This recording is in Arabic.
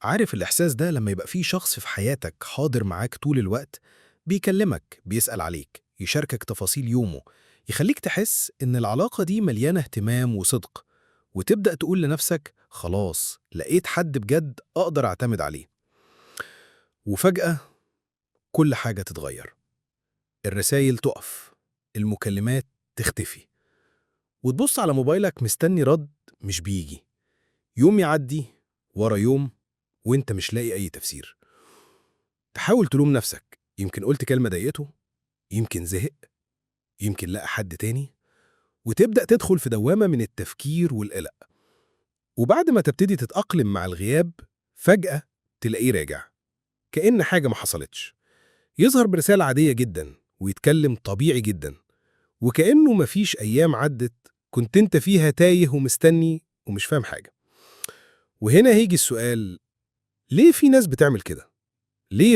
عارف الإحساس ده لما يبقى في شخص في حياتك حاضر معاك طول الوقت، بيكلمك، بيسأل عليك، يشاركك تفاصيل يومه، يخليك تحس إن العلاقة دي مليانة اهتمام وصدق، وتبدأ تقول لنفسك خلاص لقيت حد بجد أقدر أعتمد عليه. وفجأة كل حاجة تتغير، الرسايل تقف، المكالمات تختفي، وتبص على موبايلك مستني رد مش بيجي. يوم يعدي ورا يوم وانت مش لاقي أي تفسير. تحاول تلوم نفسك، يمكن قلت كلمة ضايقته، يمكن زهق، يمكن لقى حد تاني، وتبدأ تدخل في دوامة من التفكير والقلق. وبعد ما تبتدي تتأقلم مع الغياب، فجأة تلاقيه راجع كأن حاجة ما حصلتش، يظهر برسالة عادية جدا ويتكلم طبيعي جدا، وكأنه مفيش أيام عدت كنت انت فيها تايه ومستني ومش فاهم حاجة. وهنا هيجي السؤال، ليه في ناس بتعمل كده؟ ليه